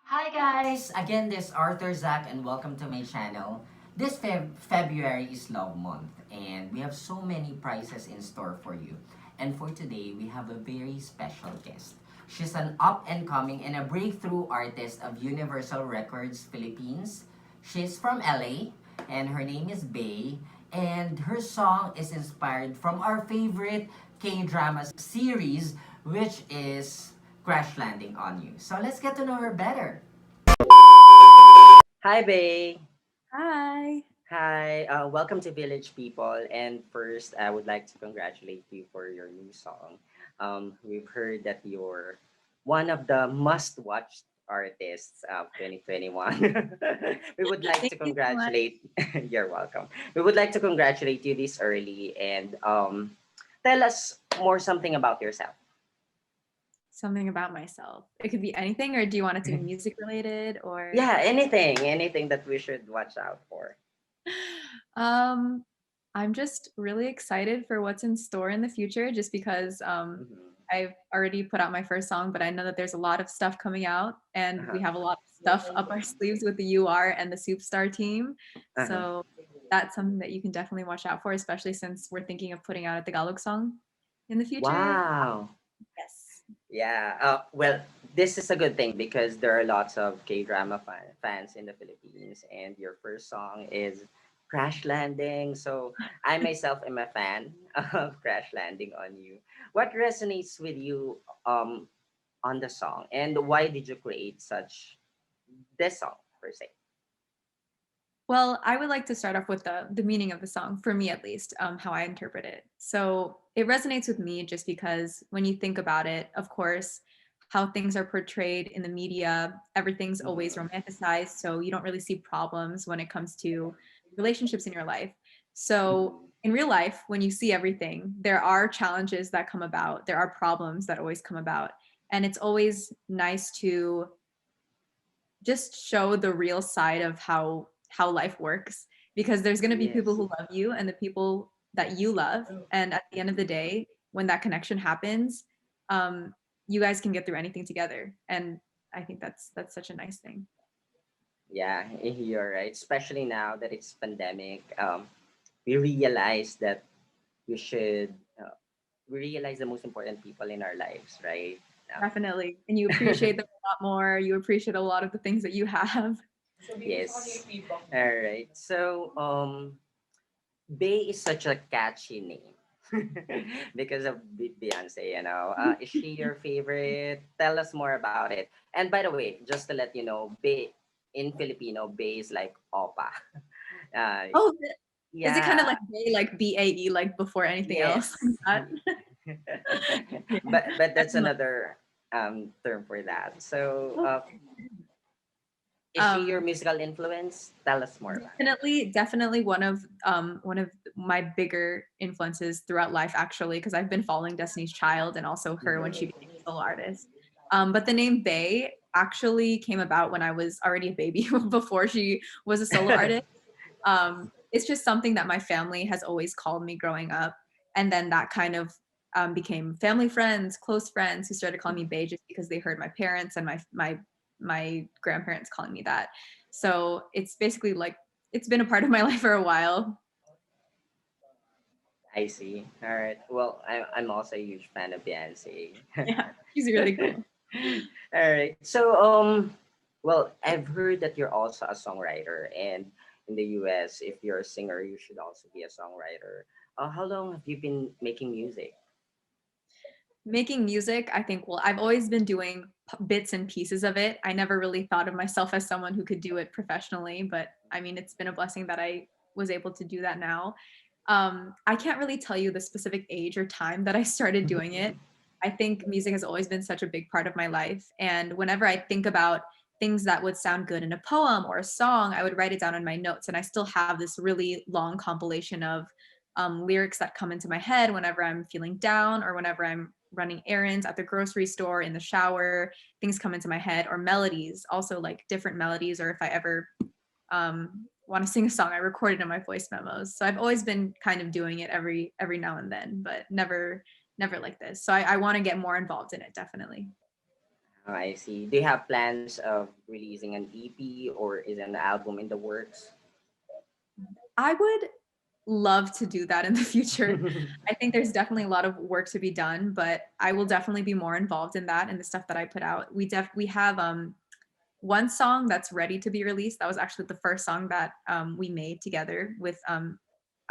Hi guys! Again, this is Arthur Zach and welcome to my channel. This February is Love Month and we have so many prizes in store for you. And for today, we have a very special guest. She's an up and coming and a breakthrough artist of Universal Records Philippines. She's from LA and her name is BEY, and her song is inspired from our favorite K-drama series, which is Crash Landing on You. So let's get to know her better. Hi, Bay. Hi. Hi. Welcome to Village People. And first, I would like to congratulate you for your new song. We've heard that you're one of the must-watch artists of 2021. We would like Thank to you so much. congratulate. You're welcome. We would like to congratulate you this early and tell us more something about yourself. Something about myself. It could be anything, or do you want it to be music related or Yeah, anything that we should watch out for. um I'm just really excited for what's in store in the future just because Mhm. I've already put out my first song, but I know that there's a lot of stuff coming out and Uh-huh. we have a lot of stuff up our sleeves with the UR and the Superstar team. Uh-huh. So that's something that you can definitely watch out for, especially since we're thinking of putting out a Tagalog song in the future. Wow. Yes. Yeah. Well, this is a good thing because there are lots of K-drama fans in the Philippines, and your first song is Crash Landing. So I myself am a fan of Crash Landing on You. What resonates with you on the song, and why did you create such this song per se? Well, I would like to start off with the meaning of the song, for me at least, how I interpret it. So it resonates with me just because when you think about it, of course, how things are portrayed in the media, everything's always Mhm. romanticized. So you don't really see problems when it comes to relationships in your life. So Mhm. in real life, when you see everything, there are challenges that come about, there are problems that always come about. And it's always nice to just show the real side of how life works, because there's going to be people Yes. who love you and the people that you love, and at the end of the day when that connection happens, um you guys can get through anything together, and I think that's such a nice thing. Yeah, you're right. Especially now that it's pandemic, we realize that we should we realize the most important people in our lives, right? Definitely, and you appreciate them a lot more, you appreciate a lot of the things that you have. Yes. All right. So, Bey is such a catchy name because of Beyonce. Is she your favorite? Tell us more about it. And by the way, just to let you know, Bey in Filipino, Bey is like Opa. Uh, Oh, is it kind of yeah. like Bae, like BAE, like before anything else? Yes. That- yeah, But that's definitely. another term for that. So, Okay. is she your um musical influence? Tell us more about it. Definitely one of my bigger influences throughout life, actually, because I've been following Destiny's Child and also her when she Mhm. became a solo artist. But the name Bay actually came about when I was already a baby before she was a solo artist. It's just something that my family has always called me growing up, and then that kind of became family friends, close friends who started calling me Bay just because they heard my parents and my grandparents calling me that. So it's basically like it's been a part of my life for a while. I see. All right. Well, I'm also a huge fan of Beyonce. Yeah, she's really cool. All right. So, well, I've heard that you're also a songwriter, and in the U.S., if you're a singer, you should also be a songwriter. How long have you been making music? Making music, I think, well, I've always been doing bits and pieces of it. I never really thought of myself as someone who could do it professionally, but I mean, it's been a blessing that I was able to do that now. I can't really tell you the specific age or time that I started doing it. I think music has always been such a big part of my life. And whenever I think about things that would sound good in a poem or a song, I would write it down in my notes. And I still have this really long compilation of lyrics that come into my head whenever I'm feeling down or whenever I'm running errands at the grocery store, in the shower, things come into my head, or melodies, also like different melodies, or if I ever want to sing a song, I record it in my voice memos. So I've always been kind of doing it every now and then, but never like this. So I want to get more involved in it, definitely. Oh, I see. Do you have plans of releasing an EP or is an album in the works? I would love to do that in the future. I think there's definitely a lot of work to be done, but I will definitely be more involved in that and the stuff that I put out. We have one song that's ready to be released. That was actually the first song that we made together with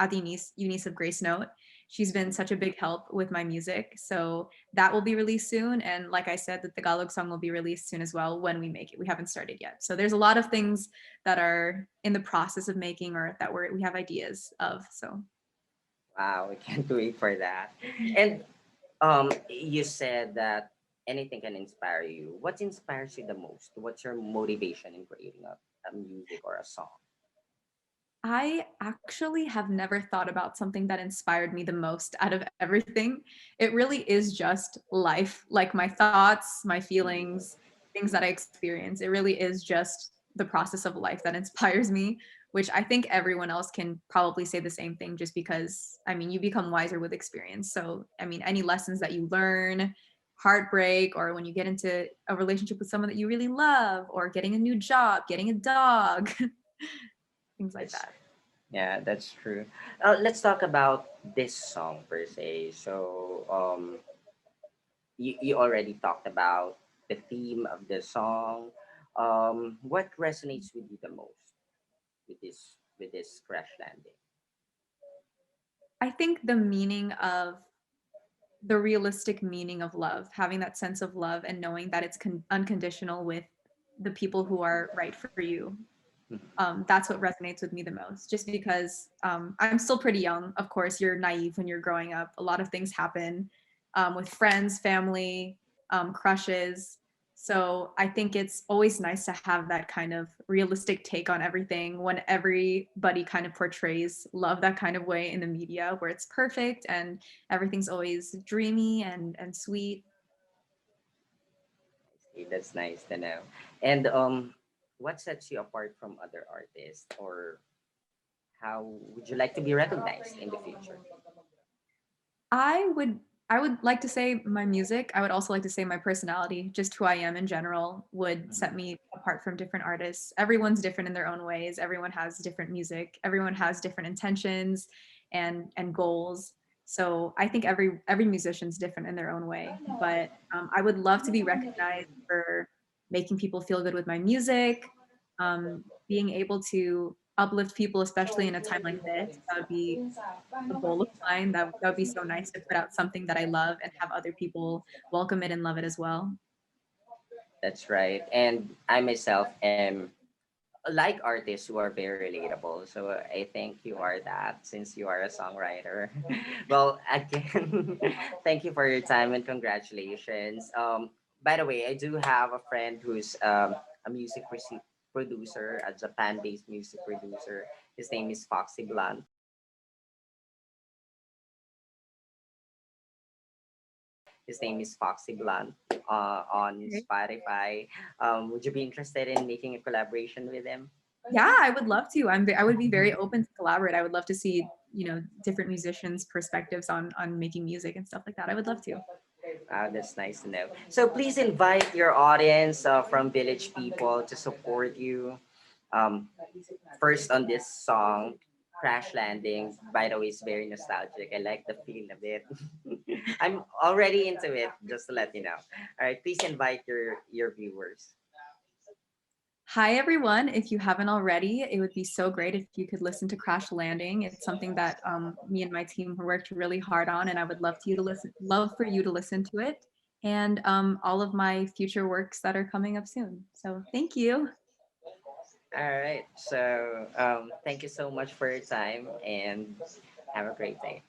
Ate Eunice of Grace Note. She's been such a big help with my music. So that will be released soon. And like I said, the Tagalog song will be released soon as well when we make it. We haven't started yet. So there's a lot of things that are in the process of making or that we have ideas of. So Wow, we can't wait for that. And you said that anything can inspire you. What inspires you the most? What's your motivation in creating a music or a song? I actually have never thought about something that inspired me the most out of everything. It really is just life, like my thoughts, my feelings, things that I experience. It really is just the process of life that inspires me, which I think everyone else can probably say the same thing just because, I mean, you become wiser with experience. So, I mean, any lessons that you learn, heartbreak, or when you get into a relationship with someone that you really love, or getting a new job, getting a dog, things like That's that. Yeah, that's true. Let's talk about this song per se. So, you already talked about the theme of the song. What resonates with you the most with this crash landing? I think the meaning of the realistic meaning of love, having that sense of love and knowing that it's unconditional with the people who are right for you. That's what resonates with me the most, just because I'm still pretty young. Of course, you're naive when you're growing up. A lot of things happen with friends, family, crushes. So I think it's always nice to have that kind of realistic take on everything when everybody kind of portrays love that kind of way in the media where it's perfect and everything's always dreamy and sweet. See, that's nice to know. And what sets you apart from other artists, or how would you like to be recognized in the future? I would I would like to say my music. I would also like to say my personality, just who I am in general, would set me apart from different artists. Everyone's different in their own ways. Everyone has different music. Everyone has different intentions and goals. So I think every musician's different in their own way. But I would love to be recognized for making people feel good with my music, being able to uplift people, especially in a time like this. That would be a goal of mine. That would be so nice to put out something that I love and have other people welcome it and love it as well. That's right. And I myself am like artists who are very relatable. So I think you are that since you are a songwriter. Well, again, thank you for your time and congratulations. By the way, I do have a friend who's a producer, a Japan-based music producer. His name is Foxy Blunt. His name is Foxy Blunt on Okay. Spotify. Would you be interested in making a collaboration with him? Yeah, I would love to. I would be very open to collaborate. I would love to see, different musicians' perspectives on making music and stuff like that. I would love to. That's nice to know. So please invite your audience from Village People to support you. Um, First on this song, Crash Landing. By the way, it's very nostalgic. I like the feel of it. I'm already into it, just to let you know. All right, please invite your viewers. Hi, everyone. If you haven't already, it would be so great if you could listen to Crash Landing. It's something that me and my team worked really hard on, and I would love for you to listen to it and all of my future works that are coming up soon. So thank you. All right. So thank you so much for your time and have a great day.